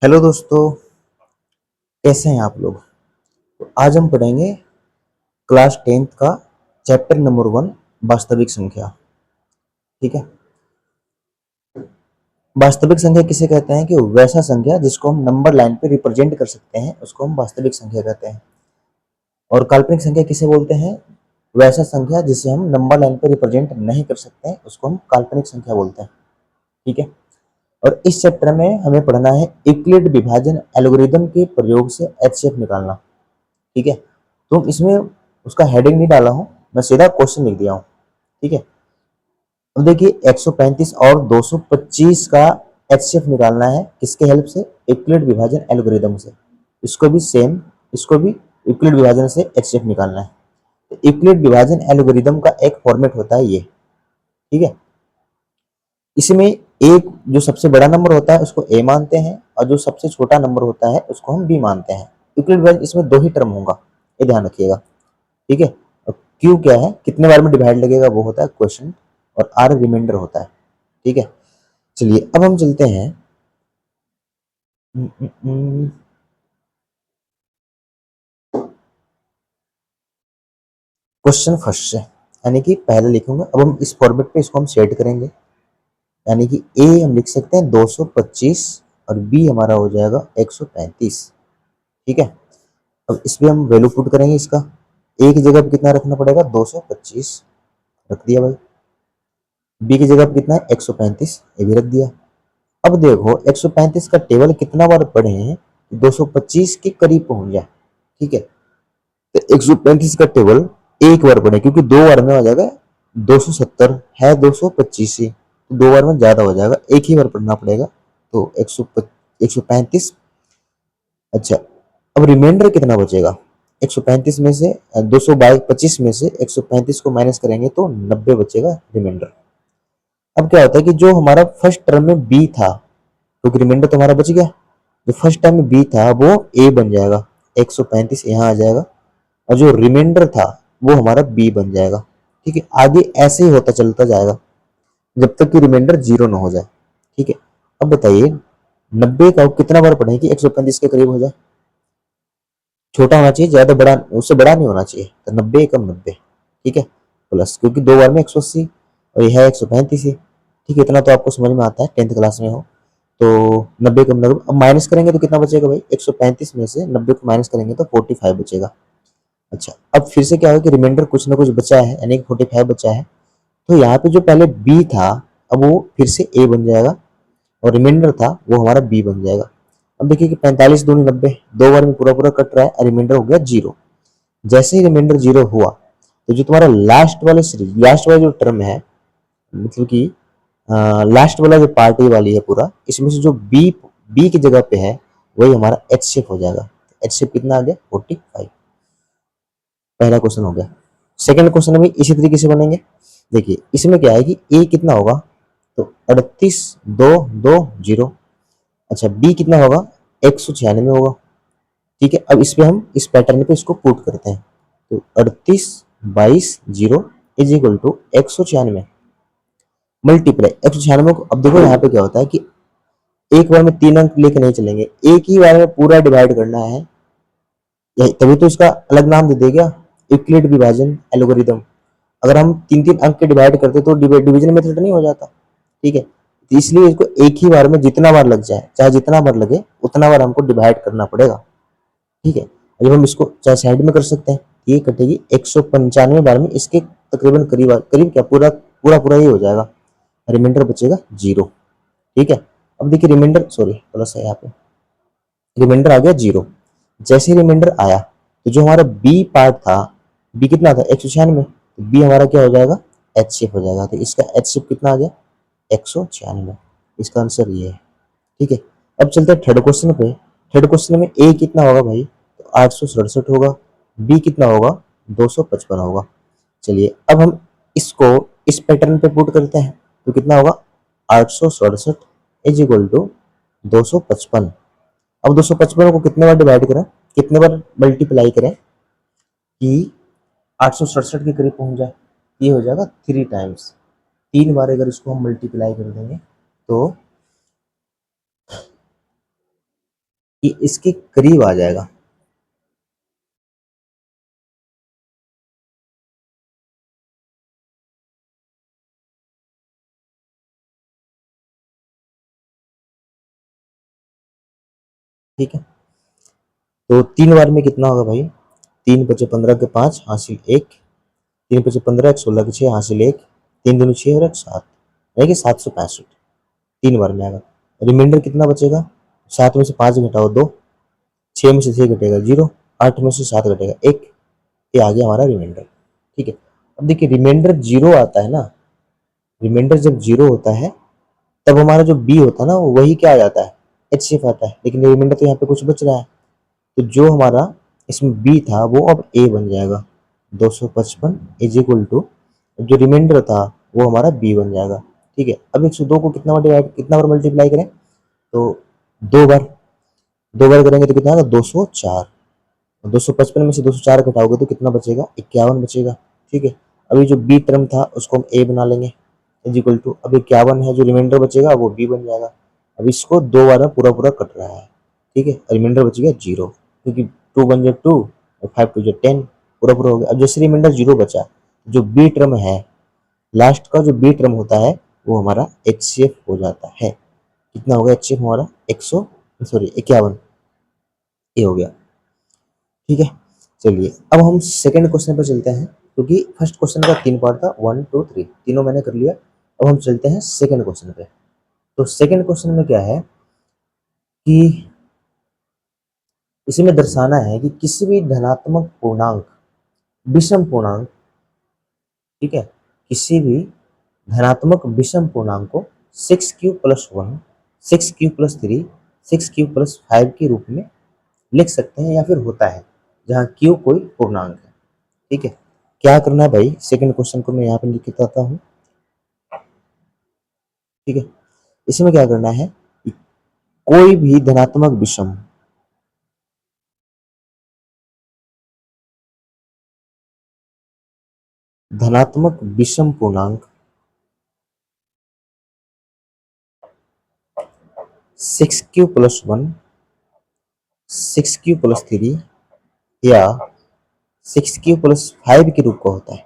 Hello दोस्तों, कैसे हैं आप लोग। तो आज हम पढ़ेंगे क्लास 10th का चैप्टर नंबर 1 वास्तविक संख्या। ठीक है। वास्तविक संख्या किसे कहते हैं कि वैसा संख्या जिसको हम नंबर लाइन पे रिप्रेजेंट कर सकते हैं उसको हम वास्तविक संख्या कहते हैं। और काल्पनिक संख्या किसे बोलते हैं, वैसा संख्या जिसे हम नंबर लाइन पे रिप्रेजेंट नहीं कर सकते हैं उसको हम काल्पनिक संख्या बोलते हैं। ठीक है। और इस चैप्टर में हमें पढ़ना है यूक्लिड विभाजन एल्गोरिदम के प्रयोग से एचसीएफ निकालना। ठीक है। तो इसमें उसका हेडिंग नहीं डाला हूँ, मैं सीधा क्वेश्चन लिख दिया हूँ। ठीक है। अब देखिए 135 और 225 का एचसीएफ निकालना है किसके हेल्प से, यूक्लिड विभाजन एल्गोरिदम से। इसको भी सेम, इसको भी यूक्लिड विभाजन से एचसीएफ निकालना है। तो यूक्लिड विभाजन एल्गोरिदम का एक फॉर्मेट होता है ये। ठीक है। इसमें एक जो सबसे बड़ा नंबर होता है उसको ए मानते हैं और जो सबसे छोटा नंबर होता है उसको हम बी मानते हैं। यूक्लिड विभाजन इसमें दो ही टर्म होगा, ये ध्यान रखिएगा। ठीक है। और क्यू क्या है, कितने बार में डिवाइड लगेगा, वो होता है क्वेश्चन। और आर रिमाइंडर होता है। ठीक है। चलिए अब हम चलते हैं क्वेश्चन फर्स्ट से, यानी कि पहले लिखूंगा। अब हम इस फॉर्मेट पे इसको हम सेट करेंगे, यानी कि ए हम लिख सकते हैं 225 और बी हमारा हो जाएगा 135। ठीक है। अब इस पे हम वैल्यू पुट करेंगे इसका। ए की जगह पे कितना रखना पड़ेगा, 225 रख दिया भाई। बी की जगह पे कितना है 135, ये भी रख दिया। अब देखो 135 का टेबल कितना बार पढ़े हैं, 225 के करीब पहुंच जाए। ठीक है। तो 135 का टेबल एक बार पढ़े क्योंकि दो बार में हो जाएगा 270 है, 225 से तो दो बार में ज्यादा हो जाएगा, एक ही बार पढ़ना पड़ेगा। तो 135। अच्छा, अब रिमाइंडर कितना बचेगा, 135 में से 225 में से 135 को माइनस करेंगे तो 90 बचेगा रिमाइंडर। अब क्या होता है कि जो हमारा फर्स्ट टर्म में बी था, क्योंकि रिमाइंडर तो हमारा बच गया, जो फर्स्ट टर्म में बी था वो ए बन जाएगा, 135 यहाँ आ जाएगा। और जो रिमाइंडर था वो हमारा बी बन जाएगा। ठीक है। आगे ऐसे ही होता चलता जाएगा जब तक कि रिमाइंडर जीरो ना हो जाए। ठीक है। अब बताइए 90 का कितना बार पढ़े कि 135 के करीब हो जाए, छोटा होना चाहिए, ज्यादा बड़ा उससे बड़ा नहीं होना चाहिए। तो 90 कम 90। ठीक है। प्लस क्योंकि दो बार में 180 और यह है 135 ही। ठीक है। इतना तो आपको समझ में आता है, 10th क्लास में हो। तो 90 कम 90, अब माइनस करेंगे तो कितना बचेगा भाई, 135 में से 90 को माइनस करेंगे तो 45 बचेगा। अच्छा, अब फिर से क्या होगा कि रिमाइंडर कुछ ना कुछ बचा है, यानी कि 45 बचा है। तो यहाँ पे जो पहले बी था अब वो फिर से ए बन जाएगा और रिमाइंडर था वो हमारा बी बन जाएगा। अब देखिए कि 45 दूनी 90, दो बार में पूरा पूरा कट रहा है और रिमाइंडर हो गया जीरो। जैसे ही रिमाइंडर जीरो हुआ तो जो तुम्हारा लास्ट वाले सीरीज, लास्ट वाला जो टर्म है, मतलब कि लास्ट वाला जो पार्टी वाली है पूरा, इसमें से जो बी बी की जगह पे है वही हमारा एच शेप हो जाएगा। एच शेप कितना आ गया 45। पहला क्वेश्चन हो गया। सेकंड क्वेश्चन भी इसी तरीके से बनेंगे। देखिए इसमें क्या है कि ए कितना होगा, तो 38 2 2 0। अच्छा, बी कितना होगा, 196 होगा। ठीक है। अब इस पे हम इस पैटर्न पे इसको पुट करते हैं। तो 38 22 0 इज इक्वल टू 196 मल्टीप्लाई 196 को। अब देखो यहाँ पे क्या होता है कि एक बार में तीन अंक लेके नहीं चलेंगे, एक ही बार में पूरा डिवाइड करना है। तभी तो इसका अलग नाम दे देगा, यूक्लिड विभाजन एल्गोरिदम। अगर हम तीन तीन अंक के डिवाइड करते तो डिवीजन मेथड नहीं हो जाता। ठीक है। तो इसलिए इसको एक ही बार में जितना बार लग जाए, चाहे जितना बार लगे उतना बार हमको डिवाइड करना पड़ेगा। ठीक है। जब हम इसको चाहे साइड में कर सकते हैं, ये कटेगी 195 बार में, इसके तकरीबन करीब करीब क्या पूरा पूरा पूरा ही हो जाएगा, रिमाइंडर बचेगा जीरो। ठीक है। अब देखिए रिमाइंडर, सॉरी प्लस है यहाँ पे, रिमाइंडर आ गया जीरो। जैसे ही रिमाइंडर आया तो जो हमारा बी पार्ट था, बी कितना था 196, तो बी हमारा क्या हो जाएगा, एच शेप हो जाएगा। तो इसका एच शेप कितना आ गया 196। इसका आंसर ये है। ठीक है। अब चलते हैं थर्ड क्वेश्चन पे। थर्ड क्वेश्चन में ए कितना होगा भाई, तो 867 होगा। बी कितना होगा, 255 होगा। चलिए अब हम इसको इस पैटर्न पे पुट करते हैं। तो कितना होगा 867 इज इक्वल टू 255। अब 255 को कितने बार डिवाइड करें, कितने बार मल्टीप्लाई करें कि 867 के करीब पहुंच जाए, ये हो जाएगा 3 टाइम्स। 3 बार अगर इसको हम मल्टीप्लाई कर देंगे तो कि इसके करीब आ जाएगा। ठीक है, तो 3 बार में कितना होगा भाई? 3 × 5 = 15 के 5 हासिल 1, 3 × 5 = 15, 16 के 6 हासिल 1, 3 दूनी 6 और 1 7, यानी कि 765। 3 बार में आएगा। रिमाइंडर कितना बचेगा? 7 में से 5 घटाओ 2, 6 में से 6 घटेगा 0, 8 में से 7 घटेगा 1, ये आ गया हमारा रिमाइंडर। ठीक है, अब देखिए रिमाइंडर जीरो आता है ना, रिमाइंडर जब जीरो होता है तब हमारा जो बी होता है ना वही क्या आ जाता है? एचसीएफ आता है, लेकिन रिमाइंडर तो यहाँ पे कुछ बच रहा है, तो जो हमारा इसमें बी था वो अब ए बन जाएगा। 255 इज इक्वल टू, जो रिमाइंडर था वो हमारा बी बन जाएगा। ठीक है, अब 102 को कितना बार मल्टीप्लाई करें? तो 2 बार, 2 बार करेंगे तो कितना आएगा? 204। 255 में से 204 घटाओगे तो कितना बचेगा? 51 बचेगा। ठीक है, अभी जो बी टर्म था उसको हम ए बना लेंगे, इज इक्वल टू, अब 51 है, जो रिमाइंडर बचेगा वो बी बन जाएगा। अब इसको 2 बार में पूरा पूरा कट रहा है। ठीक है, रिमाइंडर बचेगा 0, क्योंकि 2 × 1 = 2 और 5 × 2 = 10, पूरा पूरा हो गया। अब जैसे रिमाइंडर 0 बचा, जो बी टर्म है, लास्ट का जो बी टर्म होता है वो हमारा एचसीएफ हो जाता है। कितना होगा एचसीएफ हमारा? 51, ये हो गया। ठीक है, चलिए अब हम सेकंड क्वेश्चन पर चलते हैं, क्योंकि फर्स्ट क्वेश्चन का 3 पार्ट था, 1 2 3, तीनों मैंने कर लिया। अब हम चलते हैं सेकंड क्वेश्चन पे। तो सेकंड क्वेश्चन में क्या है कि इसमें दर्शाना है कि किसी भी धनात्मक पूर्णांक, विषम पूर्णांक, ठीक है, किसी भी धनात्मक विषम पूर्णांक को 6q+1, 6q+3, 6q+5 के रूप में लिख सकते हैं या फिर होता है, जहाँ q कोई पूर्णांक है। ठीक है, क्या करना है भाई? सेकंड क्वेश्चन को मैं यहाँ पे लिख के बताता हूँ। ठीक है, इसमें क्या करना है कि कोई भी धनात्मक विषम पूर्णांक 6q+1, 6q+3 या 6q+5 के रूप का होता है,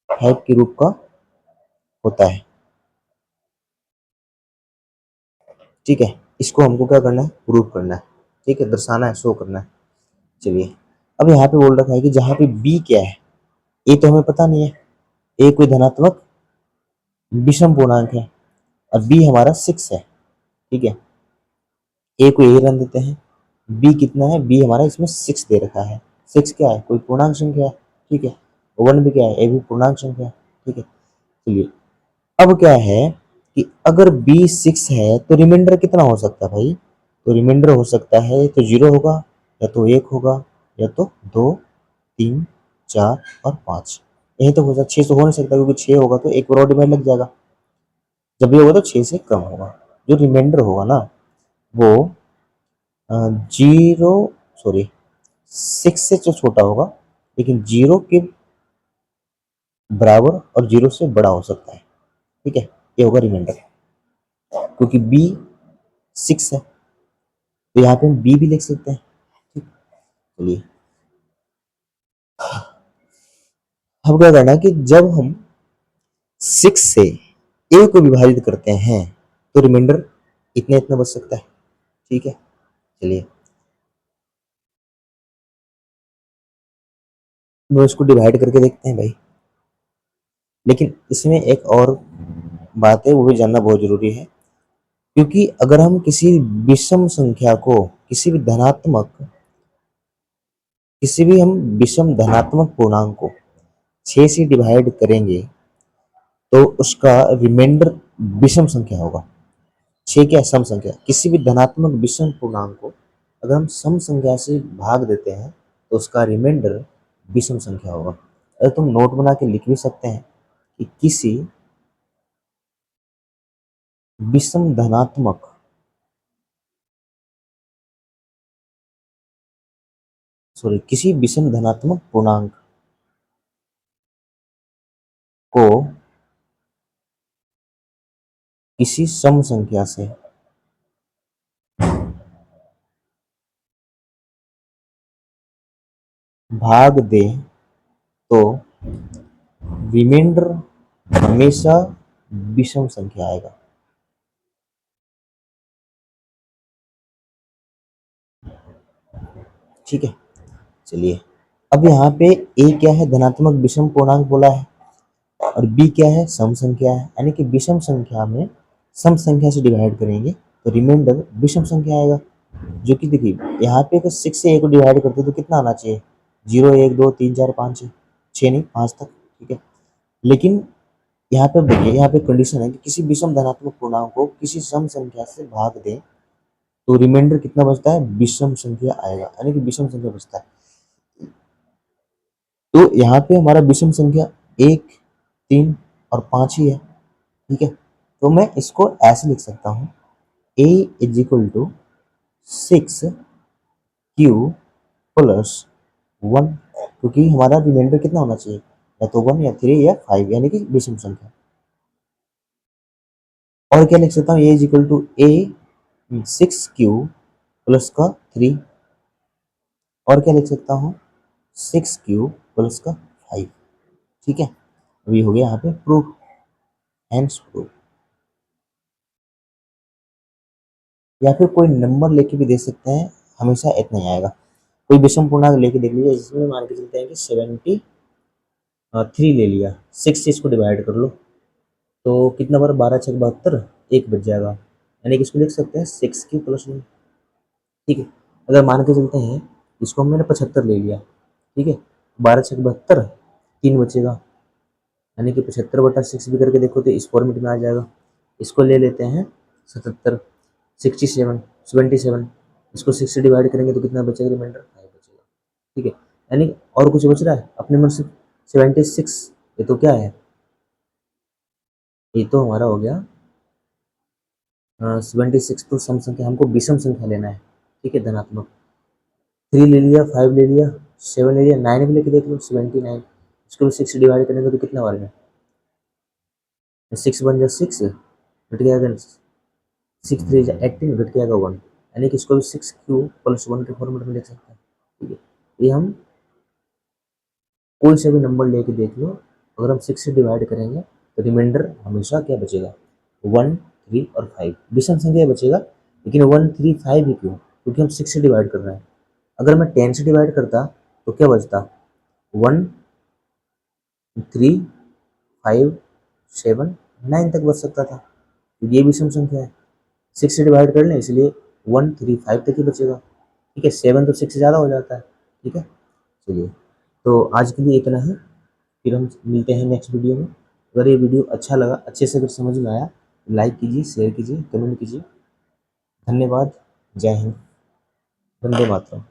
5 के रूप का होता है। ठीक है, इसको हमको क्या करना है? प्रूव करना है। ठीक है, दर्शाना है, शो करना है। चलिए, अब यहाँ पे बोल रखा है कि जहाँ पे बी क्या है, ए तो हमें पता नहीं है, ए कोई धनात्मक विषम पूर्णांक है और बी हमारा 6 है। ठीक है, ए को ए रन देते हैं, बी कितना है? बी हमारा इसमें 6 दे रखा है। 6 क्या है? कोई पूर्णांक संख्या है। ठीक है, 1 भी क्या है? ए भी पूर्णांक संख्या है। ठीक है, चलिए अब क्या है कि अगर बी 6 है तो रिमाइंडर कितना हो सकता है भाई? तो रिमाइंडर हो सकता है तो 0 होगा, या तो 1 होगा, या तो 2, 3, 4 और 5, यही तो हो सकता। 6 तो हो नहीं सकता, क्योंकि 6 होगा तो एक और डिवाइड लग जाएगा, जब भी होगा तो 6 से कम होगा। जो रिमाइंडर होगा ना वो 0, सॉरी 6 से जो छोटा होगा, लेकिन 0 के बराबर और 0 से बड़ा हो सकता है। ठीक है, ये होगा रिमाइंडर, क्योंकि बी 6 है तो यहाँ पे हम बी भी लिख सकते हैं। ठीक, चलिए अब क्या करना है कि जब हम 6 से ए को विभाजित करते हैं तो रिमाइंडर इतना इतना बच सकता है। ठीक है, चलिए वो इसको डिवाइड करके देखते हैं भाई। लेकिन इसमें एक और बात है, वो भी जानना बहुत जरूरी है, क्योंकि अगर हम किसी विषम संख्या को, किसी भी हम विषम धनात्मक पूर्णांक को 6 से डिवाइड करेंगे तो उसका रिमाइंडर विषम संख्या होगा। 6 क्या? सम संख्या। किसी भी धनात्मक विषम पूर्णांक को अगर हम सम संख्या से भाग देते हैं तो उसका रिमाइंडर विषम संख्या होगा। अगर तुम नोट बना के लिख भी सकते हैं कि विषम धनात्मक किसी विषम धनात्मक पूर्णांक को किसी सम संख्या से भाग दे तो रिमाइंडर हमेशा विषम संख्या आएगा। ठीक है, चलिए अब यहाँ पे ए क्या है, धनात्मक विषम पूर्णांक बोला है, और बी क्या है, सम संख्या है। यानी कि विषम संख्या में सम संख्या से डिवाइड करेंगे तो रिमाइंडर विषम संख्या आएगा। जो कि देखिए यहाँ पे अगर 6 से ए को डिवाइड करते तो कितना आना चाहिए, 0 1 2 3 4 5 6 नहीं 5 तक। ठीक है, लेकिन यहाँ पे देखिए, यहाँ पे कंडीशन है कि किसी विषम धनात्मक पूर्णांक को किसी सम संख्या से भाग दें तो रिमाइंडर कितना बचता है, विषम संख्या आएगा, यानी कि विषम संख्या बचता है। तो यहाँ पे हमारा विषम संख्या 1 3 और 5 ही है। ठीक है, तो मैं इसको ऐसे लिख सकता हूँ, a is equal to 6q plus 1, क्योंकि हमारा रिमाइंडर कितना होना चाहिए, या तो 1 या 3 या 5, यानी कि विषम संख्या। और क्या लिख सकता हूँ, a is equal to a 6q plus का 3, और क्या लिख सकता हूँ 6q प्लस का 5। ठीक है, अभी हो गया यहाँ पे प्रूफ, हैंस प्रूफ। या फिर कोई नंबर लेके भी दे सकते हैं, हमेशा इतना ही आएगा। कोई विषम पूर्णांक लेके देख लीजिए, जिसमें मान के चलते हैं कि 73 ले लिया, 6 से इसको डिवाइड कर लो तो कितना बार, 12 6 72, 1 बच जाएगा, यानी कि इसको लिख सकते हैं 6q प्लस 1। ठीक है, अगर मान के चलते हैं इसको हमने 75 ले लिया, ठीक है, 12 6 72, 3 बचेगा, यानी कि 75/6 भी करके देखो तो इस फॉर्मेट में आ जाएगा। इसको ले लेते हैं 77, 77, इसको 6 से डिवाइड करेंगे तो कितना बचेगा, रिमाइंडर 5 बचेगा। ठीक है, यानी और कुछ बच रहा है अपने मन से, 76, ये तो क्या है, ये तो हमारा हो गया 76, तो सम संख्या, हमको विषम संख्या लेना है। ठीक है, धनात्मक 3 ले लिया, 5 ले लिया, 7 ले लिया, 9 भी लेके देख लो, 79, इसको भी 6 से डिवाइड करेंगे तो कितना बनेगा, 6 बन जा 6, घट गया, 6 3 जा 18, घट गया 1, यानी कि इसको भी 6q प्लस 1 के फॉर्मेट में लिख सकते हैं। ठीक है, ये हम कोई से भी नंबर लेके देख लो, अगर हम 6 से डिवाइड करेंगे तो रिमाइंडर हमेशा क्या बचेगा, 1 3 और 5, विषम संख्या बचेगा, लेकिन 1 3 5 ही क्यों, क्योंकि हम 6 से डिवाइड कर रहे हैं। अगर मैं 10 से डिवाइड करता तो क्या बचता, 1 3 5 7 9 तक बच सकता था, तो ये विषम संख्या है। 6 से डिवाइड कर लें इसलिए 1 3 5 तक ही बचेगा। ठीक है, 7 तो 6 से ज़्यादा हो जाता है। ठीक है, चलिए तो आज के लिए इतना ही, फिर हम मिलते हैं नेक्स्ट वीडियो में। अगर ये वीडियो अच्छा लगा, अच्छे से अगर समझ में आया, लाइक कीजिए, शेयर कीजिए, कमेंट कीजिए। धन्यवाद, जय हिंद, वंदे मातरम।